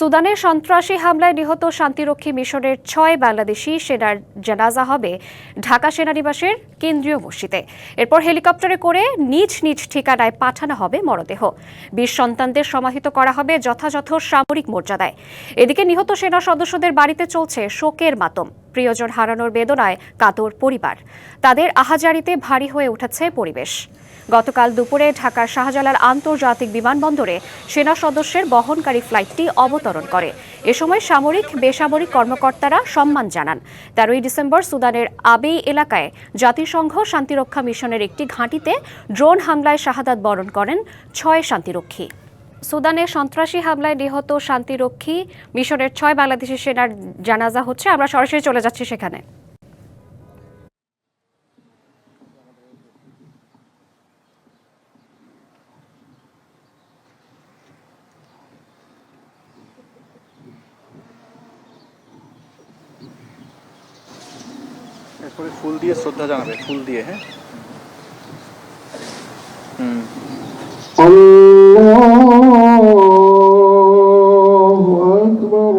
সুদানের সন্ত্রাসী হামলায় নিহত শান্তিরক্ষী মিশনের ৬ বাংলাদেশি সেনার জানাজা হবে ঢাকা সেনানিবাসের কেন্দ্রীয় মসজিদে। এরপর হেলিকপ্টারে করে নিজ নিজ ঠিকানায় পাঠানো হবে মরদেহ। ২০ সন্তানদের সমাহিত করা হবে যথাযথ সামরিক মর্যাদায়। এদিকে নিহত সেনা সদস্যদের বাড়িতে চলছে শোকের মাতম। প্রিয়জন হারানোর বেদনায় কাতর পরিবার। তাদের আহাজারিতে ভারী হয়ে উঠেছে পরিবেশ। গতকাল দুপুরে ঢাকার শাহজালাল আন্তর্জাতিক বিমানবন্দরে সেনা সদস্যের বহনকারী ফ্লাইটটি অবতরণ করে। এ সময় সামরিক বেসামরিক কর্মকর্তারা সম্মান জানান। ১৩ ডিসেম্বর সুদানের আবেই এলাকায় জাতিসংঘ শান্তিরক্ষা মিশনের একটি ঘাঁটিতে ড্রোন হামলায় শাহাদাত বরণ করেন ৬ শান্তিরক্ষী। সুদানের সন্ত্রাসী হামলায় নিহত শান্তিরক্ষী মিশনের ৬ বাংলাদেশি সেনার জানাজা হচ্ছে। আমরা সরাসরি চলে যাচ্ছি সেখানে। এরপরে ফুল দিয়ে শ্রদ্ধা জানাবে, ফুল দিয়ে। হ্যাঁ, আল্লাহু আকবার।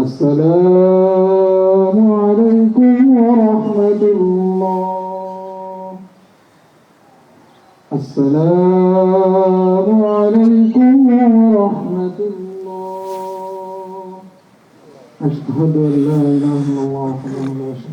আসসালামু আলাইকুম ওয়া রাহমাতুল্লাহ। আসসালামু আলাইকুম ওয়া রাহমাতুল্লাহ। আশহাদু আল্লা ইলাহা ইল্লাল্লাহ ওয়াহদাহু লা শারীকা লাহু।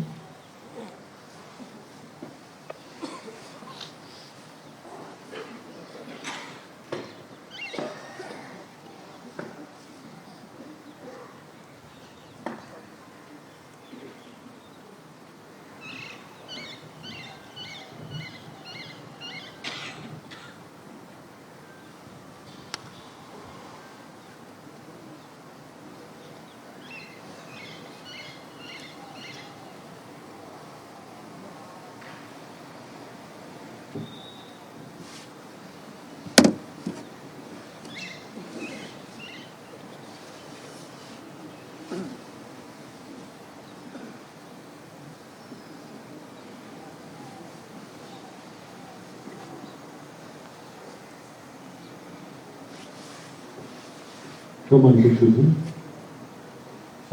সম্মানিত সুধী,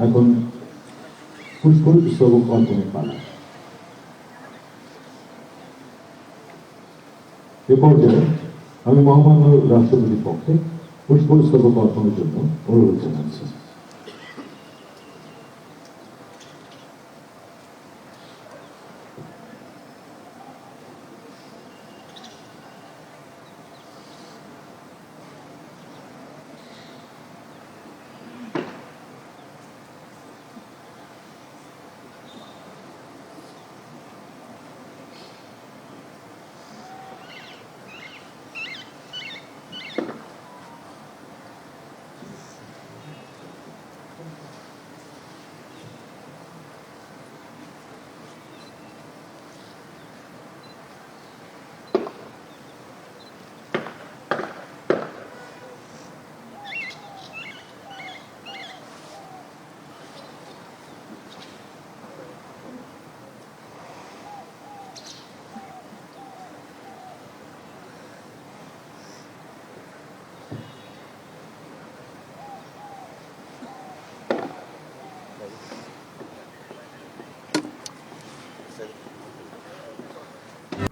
এখন পুষ্পস্তবক অর্পণের পালা। এ পর্যায়ে আমি মহামান্য রাষ্ট্রপতির পক্ষে পুষ্পস্তবক অর্পণের জন্য অনুরোধ জানাচ্ছি।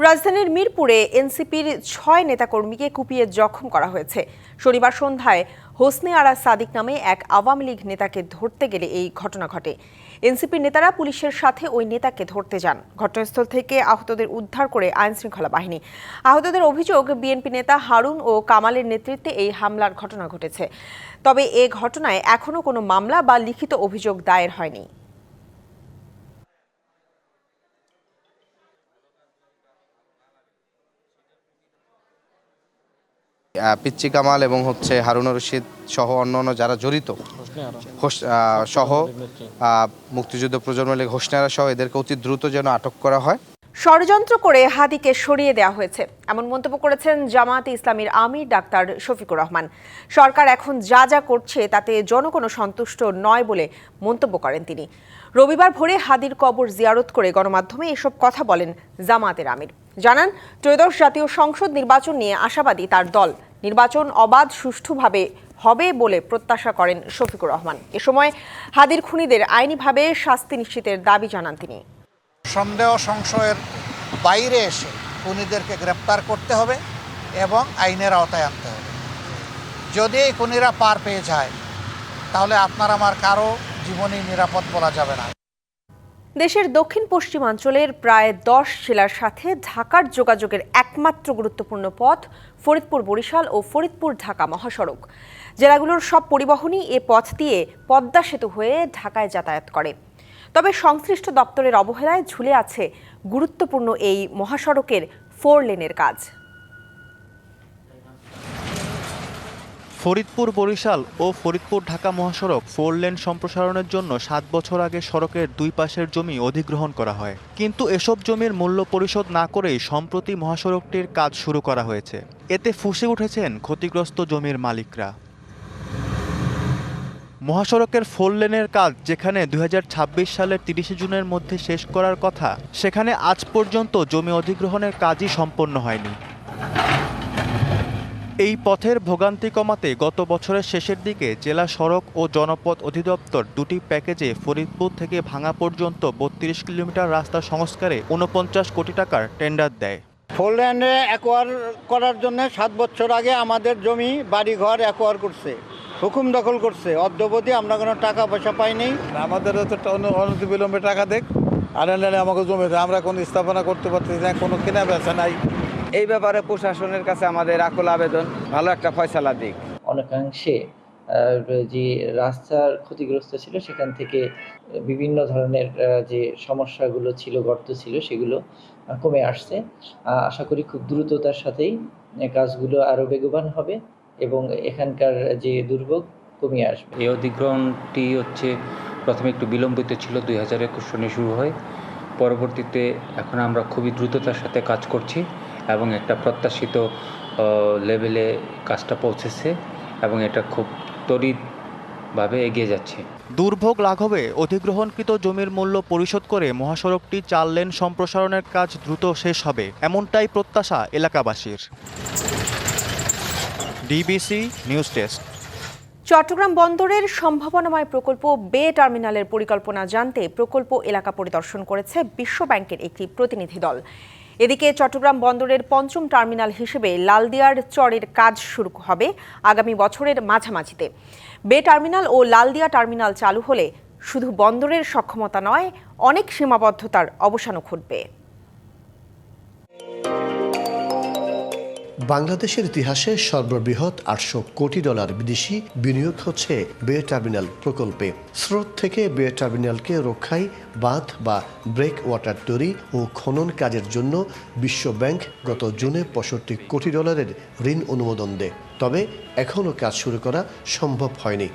রাজধানীর মিরপুরে এনসিপির ৬ নেতাকর্মীকে কুপিয়ে জখম করা হয়েছে। শনিবার সন্ধ্যায় হোসনে আরা সাদিক নামে এক আওয়ামী লীগ নেতাকে ধরতে গেলে এই ঘটনা ঘটে। এনসিপির নেতারা পুলিশের সাথে ওই নেতাকে ধরতে যান। ঘটনাস্থল থেকে আহতদের উদ্ধার করে আইনশৃঙ্খলা বাহিনী। আহতদের অভিযোগ, বিএনপি নেতা হারুন ও কামালের নেতৃত্বে এই হামলার ঘটনা ঘটেছে। তবে এ ঘটনায় এখনও কোনো মামলা বা লিখিত অভিযোগ দায়ের হয়নি। পিচ্চি কামাল এবং হারুন রশিদ সহ অন্যান্য যারা জড়িত সহ মুক্তিযুদ্ধ প্রজন্ম লীগ হোসনে আরা সহ এদেরকে অতি দ্রুত যেন আটক করা হয়। ষড়যন্ত্র করে হাদিকে সরিয়ে দেওয়া হয়েছে এমন মন্তব্য করেছেন জামায়াতে ইসলামীর আমির ডাক্তার শফিকুর রহমান। সরকার এখন যা যা করছে তাতে জনগণও সন্তুষ্ট নয় বলে মন্তব্য করেন তিনি। রবিবার ভোরে হাদির কবর জিয়ারত করে গণমাধ্যমে এসব কথা বলেন জামায়াতের আমির। জানান, ত্রয়োদশ জাতীয় সংসদ নির্বাচন নিয়ে আশাবাদী তার দল। নির্বাচন অবাধ সুষ্ঠুভাবে হবে বলে প্রত্যাশা করেন শফিকুর রহমান। এ সময় হাদির খুনিদের আইনিভাবে শাস্তি নিশ্চিতের দাবি জানান তিনি। সন্দেহ সংশয়ের বাইরে এসে খুনিদেরকে গ্রেপ্তার করতে হবে এবং আইনের আওতায় আনতে হবে। যদি এই খুনিরা পার পেয়ে যায় তাহলে আপনার আমার কারো জীবনই নিরাপদ বলা যাবে না। দেশের দক্ষিণ পশ্চিমাঞ্চলের প্রায় 10 জেলার সাথে ঢাকার যোগাযোগের একমাত্র গুরুত্বপূর্ণ পথ ফরিদপুর বরিশাল ও ফরিদপুর ঢাকা মহাসড়ক। জেলাগুলোর সব পরিবহনই এ পথ দিয়ে পদ্মা সেতু হয়ে ঢাকায় যাতায়াত করে। তবে সংশ্লিষ্ট দপ্তরের অবহেলায় ঝুলে আছে গুরুত্বপূর্ণ এই মহাসড়কের 4 লেনের কাজ। ফরিদপুর বরিশাল ও ফরিদপুর ঢাকা মহাসড়ক 4 লেন সম্প্রসারণের জন্য 7 বছর আগে সড়কের 2 পাশের জমি অধিগ্রহণ করা হয়, কিন্তু এসব জমির মূল্য পরিশোধ না করেই সম্প্রতি মহাসড়কটির কাজ শুরু করা হয়েছে। এতে ফুঁসে উঠেছেন ক্ষতিগ্রস্ত জমির মালিকরা। মহাসড়কের 4 লেনের কাজ যেখানে 2026 সালের 30 জুনের মধ্যে শেষ করার কথা, সেখানে আজ পর্যন্ত জমি অধিগ্রহণের কাজই সম্পন্ন হয়নি। এই পথের ভোগান্তি কমাতে গত বছরের শেষের দিকে জেলা সড়ক ও জনপথ অধিদপ্তর 2টি প্যাকেজে ফরিদপুর থেকে ভাঙা পর্যন্ত 32 কিলোমিটার রাস্তা সংস্কারে 49 কোটি টাকার টেন্ডার দেয়। 4 লেনে অ্যাকোয়ার করার জন্য 7 বছর আগে আমাদের জমি বাড়িঘর অ্যাকোয়ার করছে, হুকুম দখল করছে। অদ্যবধি আমরা কোনো টাকা পয়সা পাইনি। আমাদের তো অনতিবিলম্বে টাকা দেখ, আর নাহলে আমাকে জমি আমরা কোনো স্থাপনা করতে পারতেছি না, কোনো কেনা বেচা নাই। এই ব্যাপারে প্রশাসনের কাছে আমাদের আকুল আবেদন, ভালো একটা ফয়সালা দিক। অনেকাংশে যে রাস্তার ক্ষতিগ্রস্ত ছিল সেখান থেকে বিভিন্ন ধরনের যে সমস্যাগুলো ছিল, গর্ত ছিল, সেগুলো কমে আসছে। আশা করি খুব দ্রুততার সাথেই কাজগুলো আরও বেগবান হবে এবং এখানকার যে দুর্ভোগ কমিয়ে আসবে। এই অধিগ্রহণটি প্রথমে একটু বিলম্বিত ছিল, 2021 সনে শুরু হয়। পরবর্তীতে এখন আমরা খুবই দ্রুততার সাথে কাজ করছি এবং একটা প্রত্যাশিত লেভেলে কাজটা পৌঁছেছে এবং এটা খুব ত্বরিতভাবে এগিয়ে যাচ্ছে। দুর্ভোগ লাঘবে অধিগ্রহণকৃত জমির মূল্য পরিশোধ করে মহাসড়কটি 4 লেন সম্প্রসারণের কাজ দ্রুত শেষ হবে, এমনটাই প্রত্যাশা এলাকাবাসীর। DBC news desk. চট্টগ্রাম বন্দরের সম্ভাবনাময় প্রকল্প বে টার্মিনালের পরিকল্পনা জানতে প্রকল্প এলাকা পরিদর্শন করেছে বিশ্ব ব্যাংকের একটি প্রতিনিধি দল। এদিকে চট্টগ্রাম বন্দরের 5ম টার্মিনাল হিসেবে লালদিয়ার চরের কাজ শুরু হবে আগামী বছরের মাঝামাঝিতে। বে টার্মিনাল ও লালদিয়া টার্মিনাল চালু হলে শুধু বন্দরের সক্ষমতা নয়, অনেক সীমাবদ্ধতার অবসানও ঘটবে। বাংলাদেশের ইতিহাসে সর্ববৃহৎ $800 কোটি বিদেশি বিনিয়োগ হচ্ছে বে টার্মিনাল প্রকল্পে। স্রোত থেকে বে টার্মিনালকে রক্ষায় বাঁধ বা ব্রেক ওয়াটার তৈরি ও খনন কাজের জন্য বিশ্ব ব্যাংক গত জুনে $65 কোটি ঋণ অনুমোদন দেয়। তবে এখনও কাজ শুরু করা সম্ভব হয়নি।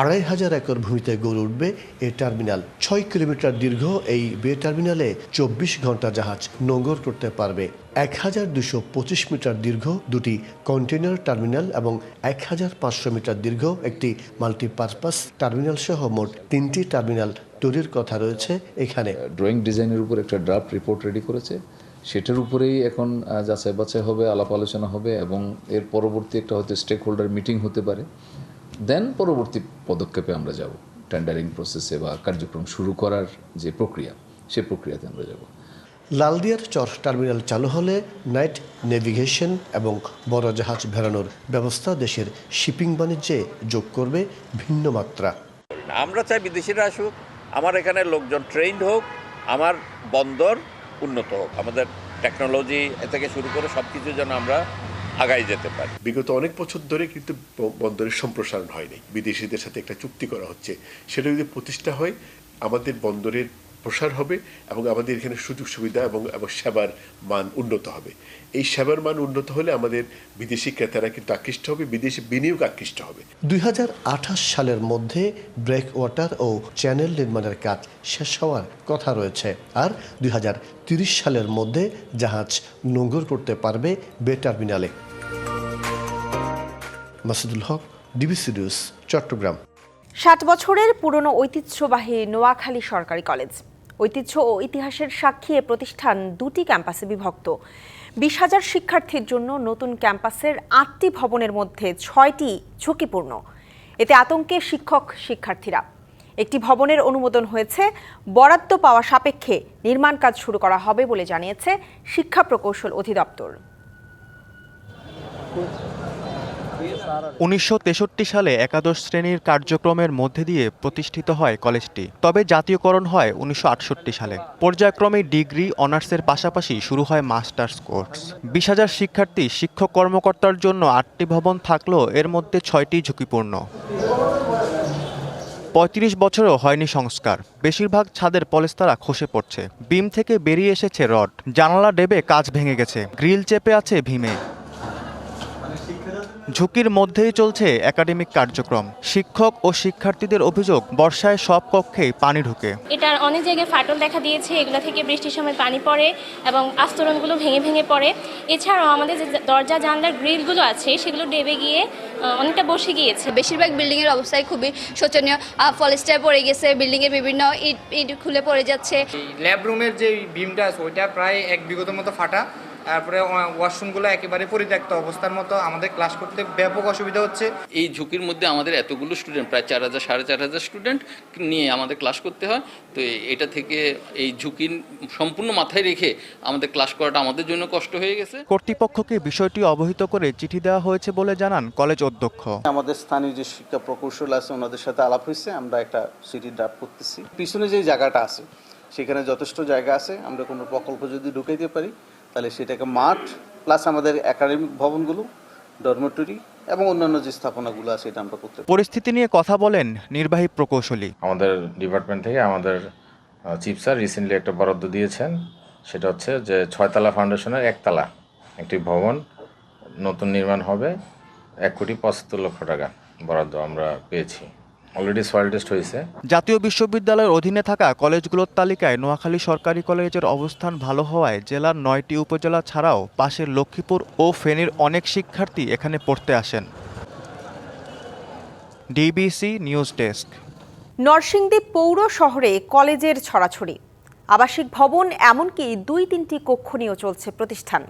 2500 একর ভূমিতে গড়ে উঠবে এই টার্মিনাল। 6 কিলোমিটার দীর্ঘ এই বে টার্মিনালে 24 ঘন্টা জাহাজ নোঙর করতে পারবে। 1225 মিটার দীর্ঘ 2টি কন্টেইনার টার্মিনাল এবং 1500 মিটার দীর্ঘ একটি মাল্টিপারপাস টার্মিনাল সহ মোট 3টি টার্মিনাল তৈরির কথা রয়েছে এখানে। ড্রয়িং ডিজাইনের উপর একটা ড্রাফট রিপোর্ট রেডি করেছে, সেটার উপরেই এখন যাচাই বাছাই হবে, আলাপ আলোচনা হবে এবং এর পরবর্তী একটা হয়তো স্টেক হোল্ডার মিটিং হতে পারে। দেন পরবর্তী পদক্ষেপে আমরা যাব, টেন্ডারিং প্রসেসে বা কার্যক্রম শুরু করার যে প্রক্রিয়া, সে প্রক্রিয়াতে আমরা যাব। লালদিয়ার চর টার্মিনাল চালু হলে নাইট নেভিগেশন এবং বড় জাহাজ ভেড়ানোর ব্যবস্থা দেশের শিপিং বাণিজ্যে যোগ করবে ভিন্ন মাত্রা। আমরা চাই বিদেশিরা আসুক, আমার এখানে লোকজন ট্রেন্ড হোক, আমার বন্দর উন্নত হোক, আমাদের টেকনোলজি থেকে শুরু করে সব কিছু যেন আমরা আগাই যেতে পারি। বিগত অনেক বছর ধরে কিন্তু বন্দরের সম্প্রসারণ হয়নি। বিদেশিদের সাথে একটা চুক্তি করা হচ্ছে, সেটা যদি প্রতিষ্ঠা হয় আমাদের বন্দরের প্রসার হবে এবং আমাদের এখানে সুযোগ সুবিধা এবং সেবার মান উন্নত হবে। এই সেবার মান উন্নত হলে আমাদের বিদেশি ক্রেতারা কিন্তু আকৃষ্ট হবে, বিদেশি বিনিয়োগ আকৃষ্ট হবে। 2028 সালের মধ্যে ব্রেক ওয়াটার ও চ্যানেল নির্মাণের কাজ শেষ হওয়ার কথা রয়েছে, আর 2030 সালের মধ্যে জাহাজ নোঙর করতে পারবে বে টার্মিনালে। মাসুদুল হক, ডিবিসি নিউজ, চট্টগ্রাম। 60 বছরের পুরনো ঐতিহ্যবাহী নোয়াখালী সরকারি কলেজ। ঐতিহ্য ও ইতিহাসের সাক্ষী এ প্রতিষ্ঠান 2টি ক্যাম্পাসে বিভক্ত। 20,000 শিক্ষার্থীর জন্য নতুন ক্যাম্পাসের 8টি ভবনের মধ্যে 6টি ঝুঁকিপূর্ণ। এতে আতঙ্কে শিক্ষক শিক্ষার্থীরা। একটি ভবনের অনুমোদন হয়েছে, বরাদ্দ পাওয়া সাপেক্ষে নির্মাণ কাজ শুরু করা হবে বলে জানিয়েছে শিক্ষা প্রকৌশল অধিদপ্তর। 1963 সালে একাদশ শ্রেণীর কার্যক্রমের মধ্যে দিয়ে প্রতিষ্ঠিত হয় কলেজটি। তবে জাতীয়করণ হয় 1968 সালে। পর্যায়ক্রমে ডিগ্রি অনার্সের পাশাপাশি শুরু হয় মাস্টার্স কোর্স। 20,000 শিক্ষার্থী, শিক্ষক কর্মকর্তার জন্য 8টি ভবন থাকলেও এর মধ্যে 6টি ঝুঁকিপূর্ণ। 35 বছরেও হয়নি সংস্কার। বেশিরভাগ ছাদের পলেস্তারা খসে পড়ছে, বিম থেকে বেরিয়ে এসেছে রড, জানালা ডেবে কাঁচ ভেঙে গেছে, গ্রিল চেপে আছে ভীমে। ঝুঁকির মধ্যেই চলছে একাডেমিক কার্যক্রম। শিক্ষক ও শিক্ষার্থীদের অভিযোগ, বর্ষায় সব কক্ষেই পানি ঢুকে। এটার অনেক জায়গায় ফাটল দেখা দিয়েছে, এগুলো থেকে বৃষ্টির সময় পানি পড়ে এবং আস্তরণগুলো ভেঙে ভেঙে পড়ে। এছাড়াও আমাদের যে দরজা জানলার গ্রিলগুলো আছে সেগুলো ডেবে গিয়ে অনেকটা বসে গিয়েছে। বেশিরভাগ বিল্ডিংয়ের অবস্থায় খুবই শোচনীয়, পলিস্টার পড়ে গেছে, বিল্ডিংয়ের বিভিন্ন ইট খুলে পড়ে যাচ্ছে। ল্যাব রুমের যে বিমটা আছে ওইটা প্রায় 1 বিঘতের মতো ফাটা। তারপরে ওয়াশরুমগুলো একেবারে পরিত্যক্ত অবস্থার মতো, আমাদের ক্লাস করতে ব্যাপক অসুবিধা হচ্ছে। এই ঝুঁকির মধ্যে আমাদের এতগুলো স্টুডেন্ট, প্রায় 4,000 সাড়ে 4,000 স্টুডেন্ট নিয়ে আমাদের ক্লাস করতে হয়। তো এটা থেকে এই ঝুঁকি সম্পূর্ণ মাথায় রেখে আমাদের ক্লাস করাটা আমাদের জন্য কষ্ট হয়ে গেছে। কর্তৃপক্ষকে বিষয়টি অবহিত করে চিঠি দেওয়া হয়েছে বলে জানান কলেজ অধ্যক্ষ। আমাদের স্থানীয় যে শিক্ষা প্রকৌশল আছে ওনাদের সাথে আলাপ হয়েছে, আমরা একটা সিটি ড্রাফট করতেছি। পিছনে যে জায়গাটা আছে সেখানে যথেষ্ট জায়গা আছে, আমরা কোনো প্রকল্প যদি ঢুকাইতে পারি তাহলে সেটাকে মাঠ প্লাস আমাদের একাডেমিক ভবনগুলো, ডরমেটরি এবং অন্যান্য যে স্থাপনাগুলো আছে এটা আমরা করতে। পরিস্থিতি নিয়ে কথা বলেন নির্বাহী প্রকৌশলী। আমাদের ডিপার্টমেন্ট থেকে আমাদের চিফ স্যার রিসেন্টলি একটা বরাদ্দ দিয়েছেন, সেটা হচ্ছে যে 6তলা ফাউন্ডেশনের 1তলা একটি ভবন নতুন নির্মাণ হবে, 1,75,00,000 টাকা বরাদ্দ আমরা পেয়েছি। অলরেডি সয়েল টেস্ট হয়েছে। জাতীয় বিশ্ববিদ্যালয়ের অধীনে থাকা কলেজগুলোর তালিকায় নোয়াখালী সরকারি কলেজের অবস্থান ভালো হওয়ায় জেলার 9টি উপজেলা ছাড়াও পাশের লক্ষ্মীপুর ও ফেনীর অনেক শিক্ষার্থী এখানে পড়তে আসেন। DBC news desk. নরসিংদী পৌর শহরে কলেজের ছড়াছড়ি, আবাসিক ভবন, এমনকি 2-3টি কক্ষ নিয়েও চলছে প্রতিষ্ঠান।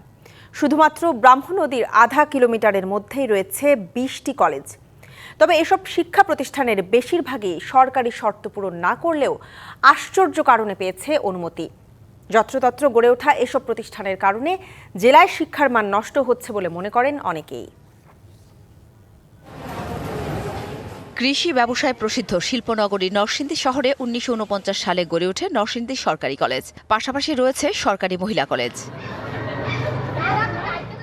শুধুমাত্র ব্রাহ্মণ নদীর আধা কিলোমিটারের মধ্যেই রয়েছে 20টি কলেজ। তবে এসব শিক্ষা প্রতিষ্ঠানের বেশিরভাগই সরকারি শর্ত পূরণ না করলেও আশ্চর্য কারণে পেয়েছে অনুমতি। যত্রতত্র গড়ে ওঠা এসব প্রতিষ্ঠানের কারণে জেলায় শিক্ষার মান নষ্ট হচ্ছে বলে মনে করেন অনেকেই। কৃষি ব্যবসায় প্রসিদ্ধ শিল্পনগরী নরসিংদী শহরে 1949 সালে গড়ে ওঠে নরসিংদী সরকারি কলেজ। পাশাপাশি রয়েছে সরকারি মহিলা কলেজ।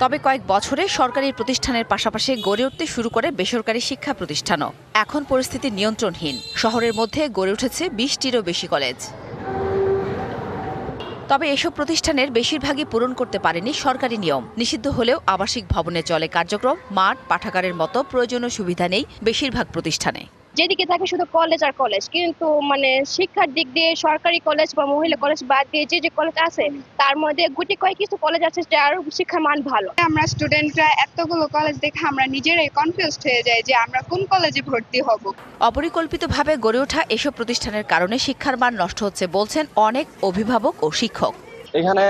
তবে কয়েক বছরে সরকারি প্রতিষ্ঠানের পাশাপাশি গড়ে উঠতে শুরু করে বেসরকারি শিক্ষা প্রতিষ্ঠানও। এখন পরিস্থিতি নিয়ন্ত্রণহীন। শহরের মধ্যে গড়ে উঠেছে 20টিরও বেশি কলেজ। তবে এসব প্রতিষ্ঠানের বেশিরভাগই পূরণ করতে পারেনি সরকারি নিয়ম। নিষিদ্ধ হলেও আবাসিক ভবনে চলে কার্যক্রম, মাঠ, পাঠাগারের মতো প্রয়োজনীয় সুবিধা নেই বেশিরভাগ প্রতিষ্ঠানে। যেদিকে থাকে শুধু কলেজ আর কলেজ, কিন্তু শিক্ষার দিক দিয়ে সরকারি কলেজ বা মহিলা কলেজ বাদ দিয়ে যে কলেজ আছে তার মধ্যে গুটি কয়েক কিছু কলেজ আছে যার শিক্ষার মান ভালো। আমরা স্টুডেন্টরা এতগুলো কলেজ দেখে আমরা নিজেরাই কনফিউজড হয়ে যাই যে আমরা কোন কলেজে ভর্তি হব। অপরিকল্পিতভাবে গড়ে ওঠা এসব প্রতিষ্ঠানের কারণে শিক্ষার মান নষ্ট হচ্ছে বলছেন অনেক অভিভাবক ও শিক্ষক। এখানে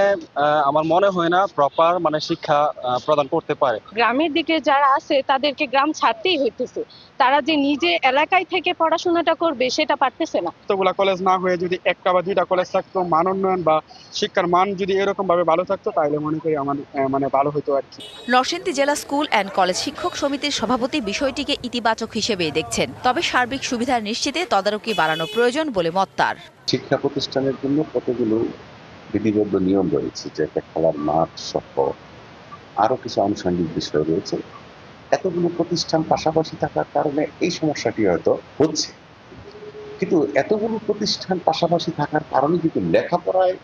আমার মনে হয় না প্রপার শিক্ষা প্রদান করতে পারে। গ্রামের দিকে যারা আছে তাদেরকে গ্রাম ছাড়তেই হইতেছে, তারা যে নিজে এলাকায় থেকে পড়াশোনাটা করবে সেটা পারতেছে না। এতগুলা কলেজ না হয়ে যদি 1টা বা 2টা কলেজ থাকতো, মান উন্নয়ন বা শিক্ষার মান যদি এরকম ভাবে ভালো থাকতো তাহলে মনে করি আমার ভালো হতো আর কি। নরসিংদী জেলা স্কুল অ্যান্ড কলেজ শিক্ষক সমিতির সভাপতি বিষয়টিকে ইতিবাচক হিসেবেই দেখছেন। তবে সার্বিক সুবিধা নিশ্চিতে তদারকি বাড়ানো প্রয়োজন বলে মত তার। শিক্ষা প্রতিষ্ঠানের জন্য কতগুলো বিধিবদ্ধ নিয়ম রয়েছে, যে একটা খেলার মাঠ সহ আরো কিছু আনুষঙ্গিক বিষয় রয়েছে। এতগুলো প্রতিষ্ঠান পাশাপাশি থাকার কারণে এই সমস্যাটি হয়তো হচ্ছে, কিন্তু এতগুলো প্রতিষ্ঠান পাশাপাশি থাকার কারণে কিন্তু লেখাপড়ায়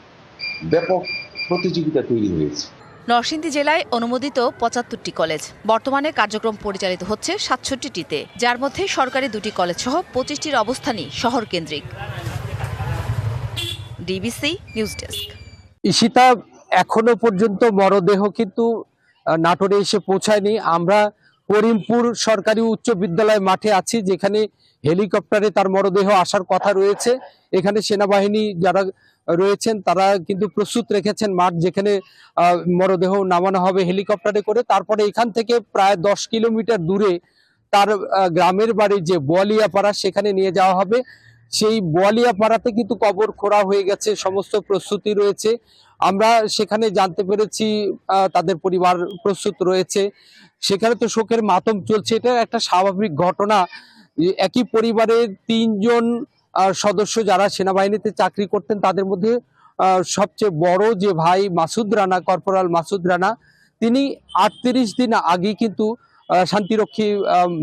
ব্যাপক প্রতিযোগিতা তৈরি হয়েছে। নরসিংদী জেলায় অনুমোদিত 75টি কলেজ, বর্তমানে কার্যক্রম পরিচালিত হচ্ছে 67টিতে, যার মধ্যে সরকারি 2টি কলেজ সহ 25টির অবস্থানই শহর কেন্দ্রিক। DBC news desk. ঈশিতা, এখনো পর্যন্ত মরদেহ কিন্তু নাটোরে এসে পৌঁছায়নি। আমরা করিমপুর সরকারি উচ্চ বিদ্যালয় মাঠে আছি, যেখানে হেলিকপ্টারে তার মরদেহ আসার কথা রয়েছে। এখানে সেনাবাহিনী যারা রয়েছেন তারা কিন্তু প্রস্তুত রেখেছেন মাঠ, যেখানে মরদেহ নামানো হবে হেলিকপ্টারে করে। তারপরে এখান থেকে প্রায় 10 কিলোমিটার দূরে তার গ্রামের বাড়ি যে বোয়ালিয়াপাড়া, সেখানে নিয়ে যাওয়া হবে। সেই বোয়ালিয়াপাড়াতে কিন্তু কবর খোঁড়া হয়ে গেছে, সমস্ত প্রস্তুতি রয়েছে। আমরা সেখানে জানতে পেরেছি তাদের পরিবার প্রস্তুত রয়েছে। সেখানে তো শোকের মাতম চলছে, এটা একটা স্বাভাবিক ঘটনা। একই পরিবারের 3 জন সদস্য যারা সেনাবাহিনীতে চাকরি করতেন, তাদের মধ্যে সবচেয়ে বড় যে ভাই মাসুদ রানা, কর্পোরাল মাসুদ রানা, তিনি 38 দিন আগে কিন্তু শান্তিরক্ষী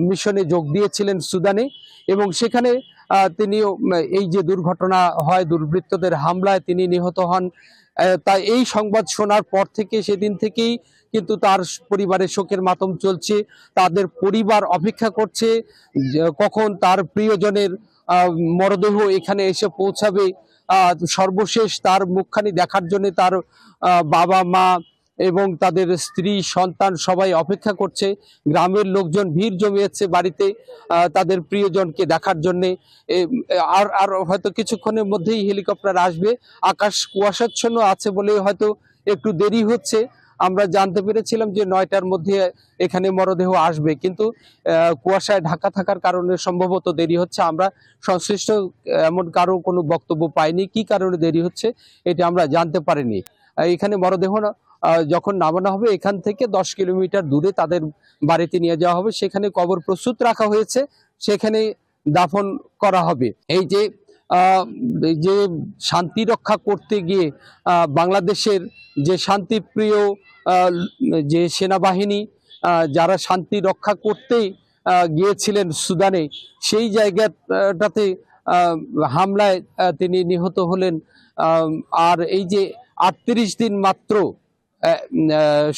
মিশনে যোগ দিয়েছিলেন সুদানে, এবং সেখানে তিনি এই যে দুর্ঘটনা হয়, দুর্বৃত্তদের হামলায় তিনি নিহত হন। তাই এই সংবাদ শোনার পর থেকে, সেদিন থেকেই কিন্তু তার পরিবারের শোকের মাতম চলছে। তাদের পরিবার অপেক্ষা করছে কখন তার প্রিয়জনের মরদেহ এখানে এসে পৌঁছাবে। সর্বশেষ তার মুখখানি দেখার জন্য তার বাবা মা এবং তাদের স্ত্রী সন্তান সবাই অপেক্ষা করছে। গ্রামের লোকজন ভিড় জমিয়েছে বাড়িতে তাদের প্রিয়জনকে দেখার জন্যে। আর হয়তো কিছুক্ষণের মধ্যেই হেলিকপ্টার আসবে। আকাশ কুয়াশাচ্ছন্ন আছে বলে হয়তো একটু দেরি হচ্ছে। আমরা জানতে পেরেছিলাম যে 9টার মধ্যে এখানে মরদেহ আসবে, কিন্তু কুয়াশায় ঢাকা থাকার কারণে সম্ভবত দেরি হচ্ছে। আমরা সংশ্লিষ্ট এমন কারো কোনো বক্তব্য পাইনি, কি কারণে দেরি হচ্ছে এটা আমরা জানতে পারিনি। এখানে মরদেহ যখন নামানো হবে, এখান থেকে 10 কিলোমিটার দূরে তাদের বাড়িতে নিয়ে যাওয়া হবে। সেখানে কবর প্রস্তুত রাখা হয়েছে, সেখানে দাফন করা হবে। এই যে শান্তি রক্ষা করতে গিয়ে বাংলাদেশের যে শান্তিপ্রিয় যে সেনাবাহিনী, যারা শান্তি রক্ষা করতেই গিয়েছিলেন সুদানে, সেই জায়গাটাতে হামলায় তিনি নিহত হলেন। আর এই যে 38 দিন মাত্র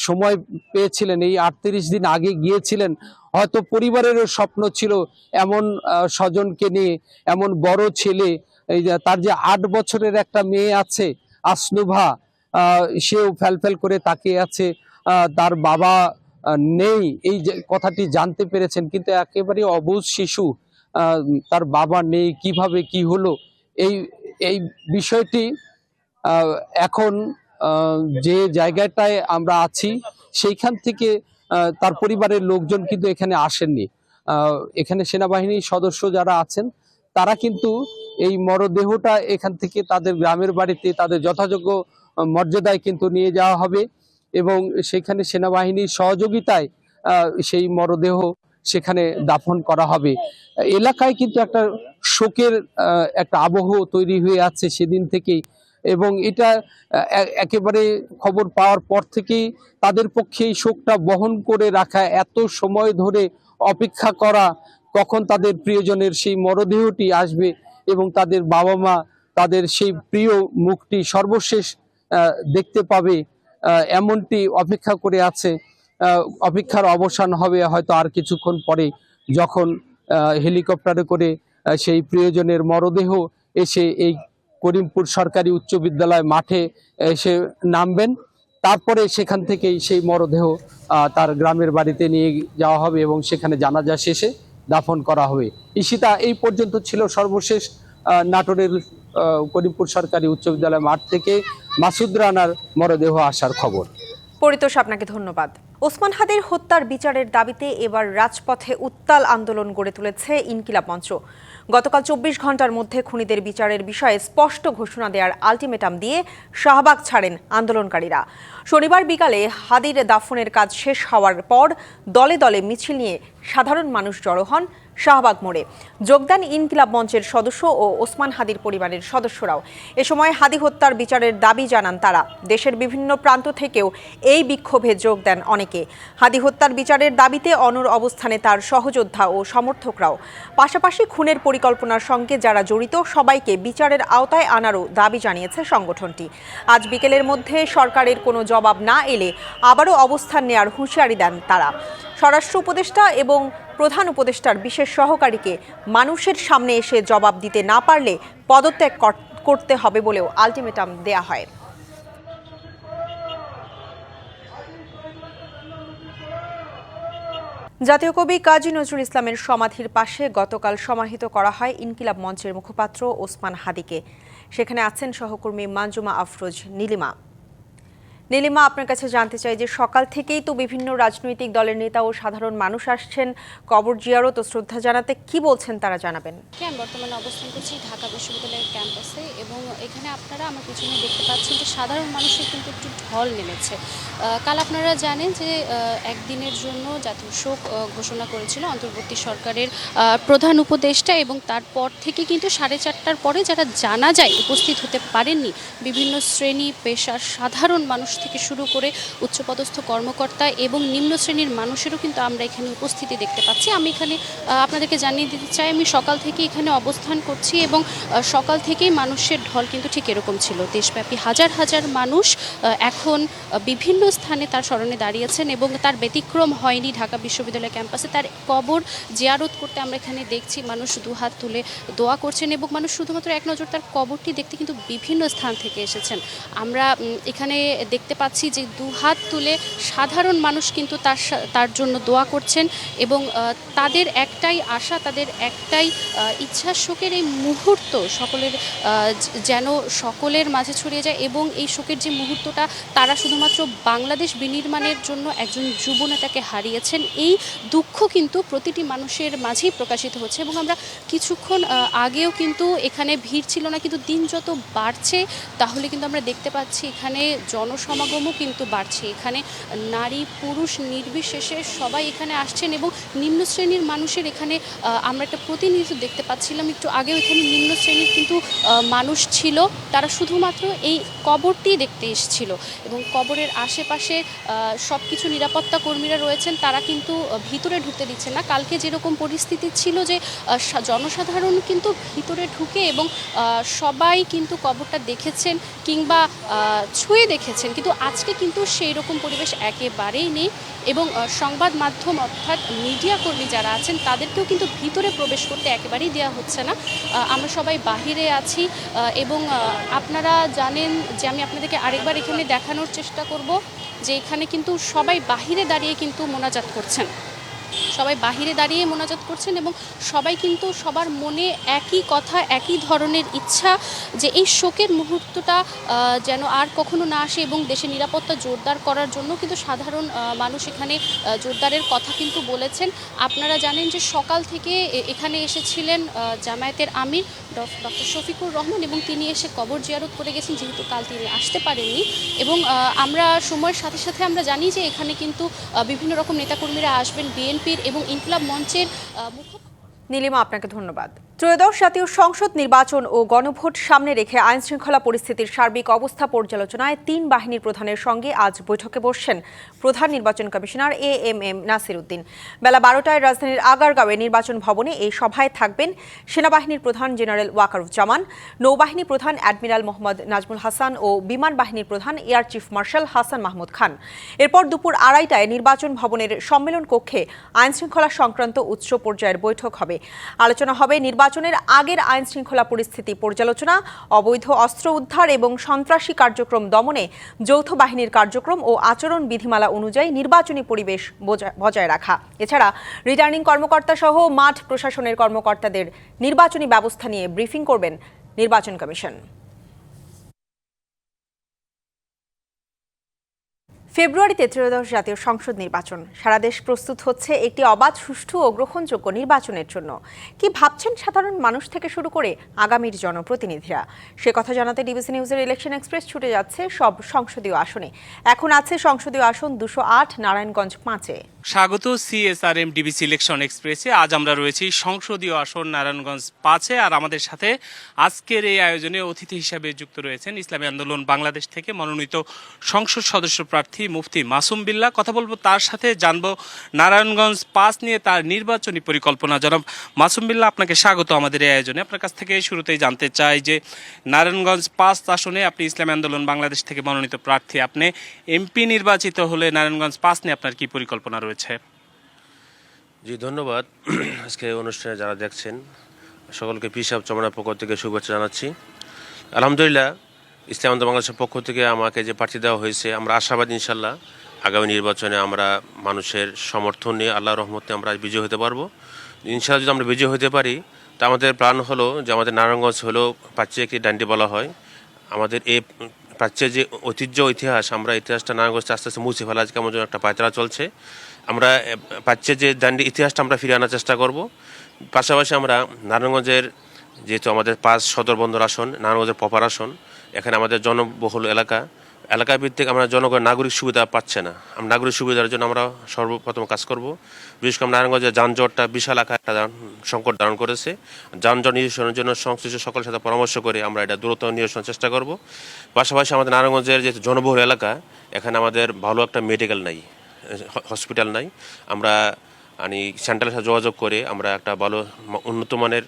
সময় পেয়েছিলেন, এই 38 দিন আগে গিয়েছিলেন, হয়তো পরিবারেরও স্বপ্ন ছিল এমন স্বজনকে নিয়ে, এমন বড় ছেলে, এই যে তার যে 8 বছরের একটা মেয়ে আছে আসনুভা, সেও ফ্যালফ্যাল করে তাকিয়ে আছে। তার বাবা নেই, এই যে কথাটি জানতে পেরেছেন, কিন্তু একেবারে অবুঝ শিশু, তার বাবা নেই, কিভাবে কি হলো এই বিষয়টি এখন যে জায়গাটায় আমরা আছি সেইখান থেকে তার পরিবারের লোকজন কিন্তু এখানে আসেননি। এখানে সেনাবাহিনীর সদস্য যারা আছেন তারা কিন্তু এই মরদেহটা এখান থেকে তাদের গ্রামের বাড়িতে তাদের যথাযোগ্য মর্যাদায় কিন্তু নিয়ে যাওয়া হবে, এবং সেখানে সেনাবাহিনীর সহযোগিতায় সেই মরদেহ সেখানে দাফন করা হবে। এলাকায় কিন্তু একটা শোকের একটা আবহ তৈরি হয়ে আছে সেদিন থেকেই, এবং এটা একেবারে খবর পাওয়ার পর থেকেই তাদের পক্ষে এই শোকটা বহন করে রাখা, এত সময় ধরে অপেক্ষা করা কখন তাদের প্রিয়জনের সেই মরদেহটি আসবে এবং তাদের বাবা মা তাদের সেই প্রিয় মুখটি সর্বশেষ দেখতে পাবে, এমনটি অপেক্ষা করে আছে। অপেক্ষার অবসান হবে হয়তো আর কিছুক্ষণ পরে, যখন হেলিকপ্টারে করে সেই প্রিয়জনের মরদেহ এসে এই করিমপুর সরকারি উচ্চ বিদ্যালয় মাঠে এসে নামবেন। তারপরে সেখান থেকেই সেই মরদেহ তার গ্রামের বাড়িতে নিয়ে যাওয়া হবে এবং সেখানে জানাজা শেষে দাফন করা হবে। ঈশিতা, এই পর্যন্ত ছিল সর্বশেষ নাটোরের করিমপুর সরকারি উচ্চ বিদ্যালয় মাঠ থেকে মাসুদ রানার মরদেহ আসার খবর। পরিতোষ, আপনাকে ধন্যবাদ। ওসমান হাদির হত্যার বিচারের দাবিতে এবার রাজপথে উত্তাল আন্দোলন গড়ে তুলেছে ইনকিলাব মঞ্চ। গতকাল 24 ঘন্টার মধ্যে খুনিদের বিচারের বিষয়ে স্পষ্ট ঘোষণা দেওয়ার আলটিমেটাম দিয়ে শাহবাগ ছাড়েন আন্দোলনকারীরা। শনিবার বিকালে হাদির দাফনের কাজ শেষ হওয়ার পর দলে দলে মিছিল নিয়ে সাধারণ মানুষ জড়ো হন শাহবাগ মোড়ে। যোগ দেন ইনকিলাব মঞ্চের সদস্য ও ওসমান হাদির পরিবারের সদস্যরাও। এ সময় হাদি হত্যার বিচারের দাবি জানান তারা। দেশের বিভিন্ন প্রান্ত থেকেও এই বিক্ষোভে যোগ দেন অনেকে। হাদি হত্যার বিচারের দাবিতে অনড় অবস্থানে তার সহযোদ্ধা ও সমর্থকরাও। পাশাপাশি খুনের পরিকল্পনার সঙ্গে যারা জড়িত সবাইকে বিচারের আওতায় আনারও দাবি জানিয়েছে সংগঠনটি। আজ বিকেলের মধ্যে সরকারের কোনো জবাব না এলে আবারও অবস্থান নেয়ার হুঁশিয়ারি দেন তারা। স্বরাষ্ট্র উপদেষ্টা এবং প্রধান উপদেষ্টার বিশেষ সহকারীকে মানুষের সামনে এসে জবাব দিতে না পারলে পদত্যাগ করতে হবে বলেও আলটিমেটাম দেয়া হয়। জাতীয় কবি কাজী নজরুল ইসলামের সমাধির পাশে গতকাল সমাহিত করা হয় ইনকিলাব মঞ্চের মুখপাত্র ওসমান হাদিকে। সেখানে আছেন সহকর্মী মানজুমা আফরোজ নীলিমা। নীলিমা, আপনার কাছে জানতে চাই যে সকাল থেকেই তো বিভিন্ন রাজনৈতিক দলের নেতা ও সাধারণ মানুষ আসছেন কবর জিয়ারত ও শ্রদ্ধা জানাতে, কি বলছেন তারা জানাবেন। আমি বর্তমানে অবস্থান করছি ঢাকা বিশ্ববিদ্যালয়ের ক্যাম্পাসে এবং এখানে আপনারা আমার পিছনে দেখতে পাচ্ছেন যে সাধারণ মানুষের কিন্তু একটু ঢল নেমেছে। কাল আপনারা জানেন যে একদিনের জন্য জাতীয় শোক ঘোষণা করেছিল অন্তর্বর্তী সরকারের প্রধান উপদেষ্টা এবং তারপর থেকে কিন্তু 4:30টার পরে যারা জানা যায় উপস্থিত হতে পারেননি বিভিন্ন শ্রেণী পেশার সাধারণ মানুষ থেকে শুরু করে উচ্চপদস্থ কর্মকর্তা এবং নিম্ন শ্রেণীর মানুষেরও কিন্তু আমরা এখানে উপস্থিতি দেখতে পাচ্ছি। আমি এখানে আপনাদেরকে জানিয়ে দিতে চাই, আমি সকাল থেকে এখানে অবস্থান করছি এবং সকাল থেকেই মানুষের ঢল কিন্তু ঠিক এরকম ছিল। দেশব্যাপী হাজার হাজার মানুষ এখন বিভিন্ন স্থানে তার স্মরণে দাঁড়িয়েছেন এবং তার ব্যতিক্রম হয়নি ঢাকা বিশ্ববিদ্যালয় ক্যাম্পাসে। তার কবর জিয়ারত করতে আমরা এখানে দেখছি মানুষ দুহাত তুলে দোয়া করছেন এবং মানুষ শুধুমাত্র এক নজর তার কবরটি দেখতে কিন্তু বিভিন্ন স্থান থেকে এসেছেন। আমরা এখানে দেখতে পাচ্ছি যে দুহাত তুলে সাধারণ মানুষ কিন্তু তার জন্য দোয়া করছেন এবং তাদের একটাই আশা, তাদের একটাই ইচ্ছা, শোকের এই মুহূর্ত যেন সকলের মাঝে ছড়িয়ে যায় এবং এই শোকের যে মুহূর্তটা তারা শুধুমাত্র বাংলাদেশ বিনির্মাণের জন্য একজন যুব নেতাকে হারিয়েছেন, এই দুঃখ কিন্তু প্রতিটি মানুষের মাঝেই প্রকাশিত হচ্ছে। এবং আমরা কিছুক্ষণ আগেও কিন্তু এখানে ভিড় ছিল না, কিন্তু দিন যত বাড়ছে তাহলে কিন্তু আমরা দেখতে পাচ্ছি এখানে জনসমাগমও কিন্তু বাড়ছে। এখানে নারী পুরুষ নির্বিশেষে সবাই এখানে আসছেন এবং নিম্ন শ্রেণীর মানুষের এখানে আমরা একটা প্রতিনিধিত্ব দেখতে পাচ্ছিলাম। একটু আগেও এখানে নিম্ন শ্রেণীর কিন্তু মানুষ ছিল, তারা শুধুমাত্র এই কবরটি দেখতে এসেছিল এবং কবরের আশেপাশে সব কিছু নিরাপত্তা কর্মীরা রয়েছেন, তারা কিন্তু ভিতরে ঢুকতে দিচ্ছেন না। কালকে যেরকম পরিস্থিতি ছিল যে জনসাধারণ কিন্তু ভিতরে ঢুকে এবং সবাই কিন্তু কবরটা দেখেছেন কিংবা ছুঁয়ে দেখেছেন, কিন্তু আজকে কিন্তু সেই রকম পরিবেশ একেবারেই নেই এবং সংবাদ মাধ্যম অর্থাৎ মিডিয়া কর্মী যারা আছেন তাদেরকেও কিন্তু ভিতরে প্রবেশ করতে একেবারেই দেওয়া হচ্ছে না। আমরা সবাই বাহিরে আছি এবং আপনারা জানেন যে আমি আপনাদেরকে আরেকবার এখানে দেখানোর চেষ্টা করব যে এখানে কিন্তু সবাই বাহিরে দাঁড়িয়ে কিন্তু মোনাজাত করছেন, সবাই বাহিরে দাঁড়িয়ে মোনাজাত করছেন এবং সবাই কিন্তু সবার মনে একই কথা, একই ধরনের ইচ্ছা যে এই শোকের মুহূর্তটা যেন আর কখনো না আসে এবং দেশের নিরাপত্তা জোরদার করার জন্য কিন্তু সাধারণ মানুষ এখানে জোরদারের কথা কিন্তু বলেছেন। আপনারা জানেন যে সকাল থেকে এখানে এসেছিলেন জামায়াতের আমির ডক্টর শফিকুর রহমান এবং তিনি এসে কবর জিয়ারত করে গেছেন, যেহেতু কাল তিনি আসতে পারেননি। এবং আমরা সময়ের সাথে সাথে আমরা জানি যে এখানে কিন্তু বিভিন্ন রকম নেতাকর্মীরা আসবেন, বিএনপির এবং ইনকিলাব মঞ্চের নীলিমা, আপনাকে ধন্যবাদ। ত্রয়োদশ জাতীয় সংসদ নির্বাচন ও গণভোট সামনে রেখে আইনশৃঙ্খলা পরিস্থিতির সার্বিক অবস্থা পর্যালোচনায় 3 বাহিনীর প্রধানের সঙ্গে আজ বৈঠকে বসছেন প্রধান নির্বাচন কমিশনার এএমএম নাসির উদ্দিন। বেলা 12টায় রাজধানীর আগারগাঁওয়ে নির্বাচন ভবনে এই সভায় থাকবেন সেনাবাহিনীর প্রধান জেনারেল ওয়াকারুজ্জামান, নৌবাহিনী প্রধান অ্যাডমিরাল মোহাম্মদ নাজমুল হাসান ও বিমান বাহিনীর প্রধান air chief marshal Hasan Mahmud Khan. এরপর দুপুর 2:30টায় নির্বাচন ভবনের সম্মেলন কক্ষে আইনশৃঙ্খলা সংক্রান্ত উচ্চ পর্যায়ের বৈঠক হবে। আলোচনা হবে নির্বাচনের আগের আইনশৃঙ্খলা পরিস্থিতি পর্যালোচনা, অবৈধ অস্ত্র উদ্ধার এবং সন্ত্রাসী কার্যক্রম দমনে যৌথ বাহিনীর কার্যক্রম ও আচরণ বিধিমালা অনুযায়ী নির্বাচনী পরিবেশ বজায় রাখা। এছাড়া রিটার্নিং কর্মকর্তা সহ মাঠ প্রশাসনের কর্মকর্তাদের নির্বাচনী ব্যবস্থা নিয়ে ব্রিফিং করবেন নির্বাচন কমিশন। ফেব্রুয়ারিতে ত্রয়োদশ জাতীয় সংসদ নির্বাচন। সারা দেশ প্রস্তুত হচ্ছে একটি অবাধ, সুষ্ঠু ও গ্রহণযোগ্য নির্বাচনের জন্য। কি ভাবছেন সাধারণ মানুষ থেকে শুরু করে আগামীর জনপ্রতিনিধিরা? সে কথা জানাতে ডিবিসি নিউজের ইলেকশন এক্সপ্রেস ছুটে যাচ্ছে সব সংসদীয় আসনে। এখন আছে সংসদীয় আসন 208 নারায়ণগঞ্জ 5-এ। স্বাগত সিএসআরএম ডিবিসি ইলেকশন এক্সপ্রেসে। আজ আমরা রয়েছি সংসদীয় আসন নারায়ণগঞ্জ 5-এ আর আমাদের সাথে আজকের এই আয়োজনে অতিথি হিসাবে যুক্ত রয়েছেন ইসলামী আন্দোলন বাংলাদেশ থেকে মনোনীত সংসদ সদস্য প্রার্থী মুফতি মাসুম বিল্লাহ। কথা বলবো তার সাথে, জানবো নারায়ণগঞ্জ 5 নিয়ে তার নির্বাচনী পরিকল্পনা। জনাব মাসুম বিল্লাহ, আপনাকে স্বাগত আমাদের এই আয়োজনে। আপনার কাছ থেকে শুরুতেই জানতে চাই যে নারায়ণগঞ্জ 5 আসনে আপনি ইসলামী আন্দোলন বাংলাদেশ থেকে মনোনীত প্রার্থী, আপনি এমপি নির্বাচিত হলে নারায়ণগঞ্জ 5 নিয়ে আপনার কি পরিকল্পনা রয়েছে? জি ধন্যবাদ। আজকে অনুষ্ঠানে যারা দেখছেন সকলকে পিসাব চমড়ার পক্ষ থেকে শুভেচ্ছা জানাচ্ছি। আলহামদুলিল্লাহ, ইসলামী আন্দোলন বাংলাদেশের পক্ষ থেকে আমাকে যে প্রার্থী দেওয়া হয়েছে, আমরা আশাবাদী ইনশাল্লাহ আগামী নির্বাচনে আমরা মানুষের সমর্থন নিয়ে আল্লাহর রহমতে আমরা বিজয় হতে পারবো। ইনশাল্লাহ যদি আমরা বিজয় হতে পারি তা আমাদের প্ল্যান হলো যে আমাদের নারায়ণগঞ্জ হলো প্রাচ্যে একটি ডান্ডি বলা হয়। আমাদের এই প্রাচ্যের যে ঐতিহ্য ইতিহাস, আমরা ইতিহাসটা নারায়ণগঞ্জে আস্তে আস্তে মুছে ফেলা কেমন যেন একটা পায়তারা চলছে। আমরা প্রাচ্যের যে ডান্ডি ইতিহাসটা আমরা ফিরিয়ে আনার চেষ্টা করব। পাশাপাশি আমরা নারায়ণগঞ্জের যেহেতু আমাদের 5 সদর বন্দর আসন, নারায়ণগঞ্জের প্রপার আসন, এখানে আমাদের জনবহুল এলাকা ভিত্তিক আমরা জনগণের নাগরিক সুবিধা পাচ্ছে না। আমরা নাগরিক সুবিধার জন্য আমরা সর্বপ্রথম কাজ করব। বিশেষ করে নারায়ণগঞ্জের যানজটটা বিশাল আকার একটা সংকট ধারণ করেছে। যানজট নিরসনের জন্য সংশ্লিষ্ট সকলের সাথে পরামর্শ করে আমরা এটা দ্রুত নিরসনের চেষ্টা করব। পাশাপাশি আমাদের নারায়ণগঞ্জের যে জনবহুল এলাকা, এখানে আমাদের ভালো একটা মেডিকেল নাই, হসপিটাল নাই। আমরা সেন্ট্রালের সাথে যোগাযোগ করে আমরা একটা ভালো উন্নত মানের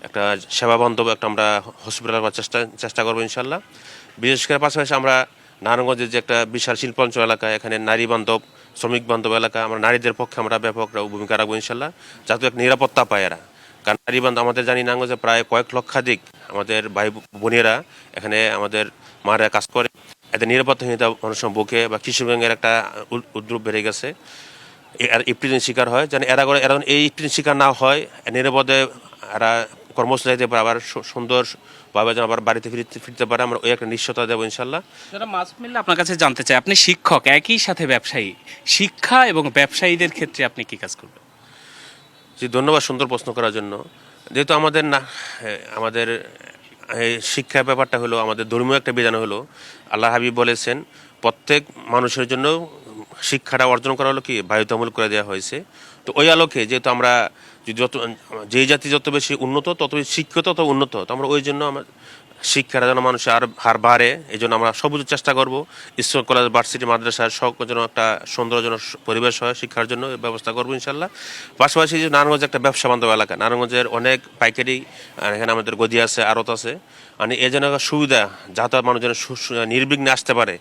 একটা সেবা বান্ধব একটা আমরা হসপিটাল করার চেষ্টা করবো ইনশাল্লাহ। বিশেষ করে পাশাপাশি আমরা নারায়ণগঞ্জের যে একটা বিশাল শিল্পাঞ্চল এলাকা, এখানে নারী বান্ধব, শ্রমিক বান্ধব এলাকা, আমরা নারীদের পক্ষে আমরা ব্যাপক ভূমিকা রাখবো ইনশাল্লাহ, যাতে এক নিরাপত্তা পায় এরা। কারণ নারী বান্ধব আমাদের জানি নারায়ণগঞ্জে প্রায় কয়েক লক্ষাধিক আমাদের ভাই বোনেরা এখানে আমাদের মারা কাজ করে। এতে নিরাপত্তাহীনতা অনেক সময় বুকে বা কিশোরগঞ্জের একটা উদ্রূপ বেড়ে গেছে, ইফটিজিং শিকার হয়। যেন এরা এই ইফটিজিং শিকার না হয়, নিরাপদে এরা কর্মস্থলে যেতে পারে, আবার সুন্দরভাবে যেন আবার বাড়িতে ফিরতে পারে, আমরা ওই একটা নিশ্চয়তা দেবো ইনশাল্লাহ। যারা মাসুদ মিল্লাহ, আপনার কাছে জানতে চাই, আপনি শিক্ষক, একই সাথে ব্যবসায়ী, শিক্ষা এবং ব্যবসায়ীদের ক্ষেত্রে আপনি কি কাজ করবেন? জি, ধন্যবাদ সুন্দর প্রশ্ন করার জন্য। যেহেতু আমাদের এই শিক্ষা ব্যাপারটা হলো আমাদের ধর্মীয় একটা বিধান হলো, আল্লাহ হাবিব বলেছেন প্রত্যেক মানুষের জন্য শিক্ষাটা অর্জন করা হলো কি বাধ্যতামূলক করে দেওয়া হয়েছে। তো ওই আলোকে যেহেতু আমরা যেই জাতি যত বেশি উন্নত, তত বেশি শিক্ষিত তত উন্নত, তো আমরা ওই জন্য আমরা শিক্ষাটা যেন মানুষের হার বাড়ে, এই জন্য আমরা সবুজ চেষ্টা করবো। স্কুল, কলেজ, ভার্সিটি, মাদ্রাসার সকল যেন একটা সুন্দর যেন পরিবেশ হয়, শিক্ষার জন্য ব্যবস্থা করবো ইনশাল্লাহ। পাশাপাশি যে নারায়ণগঞ্জ একটা ব্যবসা বান্ধব এলাকা, নারায়ণগঞ্জের অনেক পাইকারি এখানে আমাদের গদি আছে, আড়ত আছে, এই যেন সুবিধা যাতে মানুষ যেন নির্বিঘ্নে আসতে পারে,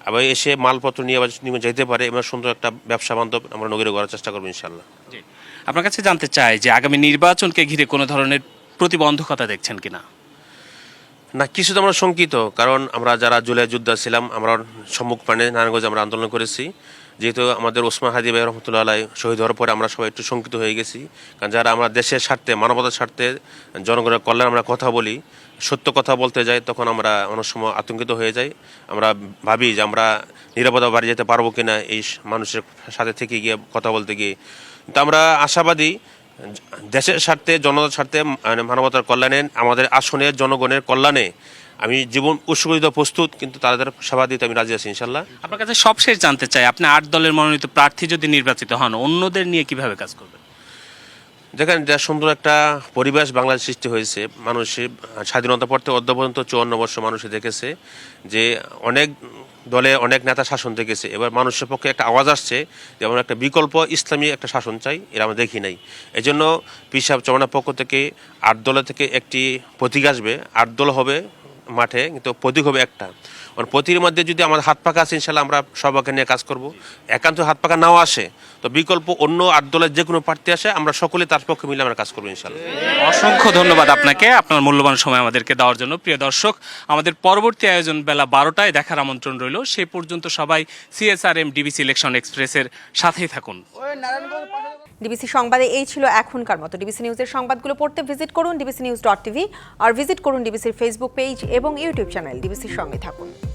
আবার এসে মালপত্র নিয়ে যেতে পারে, এবার সুন্দর একটা ব্যবসা বান্ধব আমরা নগরীতে করার চেষ্টা করবো ইনশাল্লাহ। আপনার কাছে জানতে চাই যে আগামী নির্বাচনকে ঘিরে কোনো ধরনের প্রতিবন্ধকতা দেখছেন কিনা? না, কিছু তো আমরা শঙ্কিত, কারণ আমরা যারা জুলাই যোদ্ধা ছিলাম, আমরা সম্মুখ প্রাণে নারায়ণগঞ্জে আমরা আন্দোলন করেছি। যেহেতু আমাদের ওসমান হাদি ভাই রহমতুল্লাহ আলাই শহীদ হওয়ার পরে আমরা সবাই একটু শঙ্কিত হয়ে গেছি, কারণ যারা আমরা দেশের স্বার্থে, মানবতার স্বার্থে, জনগণের কল্যাণে আমরা কথা বলি, সত্য কথা বলতে যাই, তখন আমরা অনেক সময় আতঙ্কিত হয়ে যাই। আমরা ভাবি যে আমরা নিরাপদে বাড়ি যেতে পারবো কিনা এই মানুষের সাথে থেকে গিয়ে কথা বলতে গিয়ে। কিন্তু আমরা আশাবাদী দেশের স্বার্থে, জনতার স্বার্থে, মানবতার কল্যাণে, আমাদের আসনের জনগণের কল্যাণে আমি জীবন উৎসর্গিত প্রস্তুত, কিন্তু তাদের সেবা দিতে আমি রাজি আছি ইনশাল্লাহ। আপনার কাছে সবশেষ জানতে চাই, আপনি 8 দলের মনোনীত প্রার্থী যদি নির্বাচিত হন, অন্যদের নিয়ে কিভাবে কাজ করবেন? দেখেন, যা সুন্দর একটা পরিবেশ বাংলাদেশ সৃষ্টি হয়েছে, মানুষের স্বাধীনতা পর থেকে অদ্য পর্যন্ত 54 বর্ষ মানুষে দেখেছে যে অনেক দলে অনেক নেতা শাসন দেখেছে। এবার মানুষের পক্ষে একটা আওয়াজ আসছে যেমন একটা বিকল্প ইসলামী একটা শাসন চাই, এরা আমরা দেখি নাই। এই জন্য পীর সাহেব চরমনার পক্ষ থেকে 8 দলের থেকে একটি প্রতীক আসবে। 8 দল হবে মাঠে, কিন্তু প্রতীক হবে একটা। প্রতীকের মধ্যে যদি আমাদের হাত পাকা আছে, ইনশাল্লাহ আমরা সবাইকে নিয়ে কাজ করব। একান্ত হাত পাকা নাও আসে, তো বিকল্প অন্য 8 দলের যে কোনো প্রার্থী আসে, আমরা সকলে তার পক্ষে মিলে আমরা কাজ করবো ইনশাল্লাহ। অসংখ্য ধন্যবাদ আপনাকে আপনার মূল্যবান সময় আমাদেরকে দেওয়ার জন্য। প্রিয় দর্শক, আমাদের পরবর্তী আয়োজন বেলা 12টায় দেখার আমন্ত্রণ রইল। সেই পর্যন্ত সবাই CSRM ডিবিসি ইলেকশন এক্সপ্রেসের সাথেই থাকুন। ডিবিসি সংবাদে এই ছিল এখনকার মতো। ডিবিসি নিউজের সংবাদগুলো পড়তে ভিজিট করুন dbcnews.tv আর ভিজিট করুন ডিবিসির ফেসবুক পেজ এবং ইউটিউব চ্যানেল। ডিবিসির সঙ্গে থাকুন।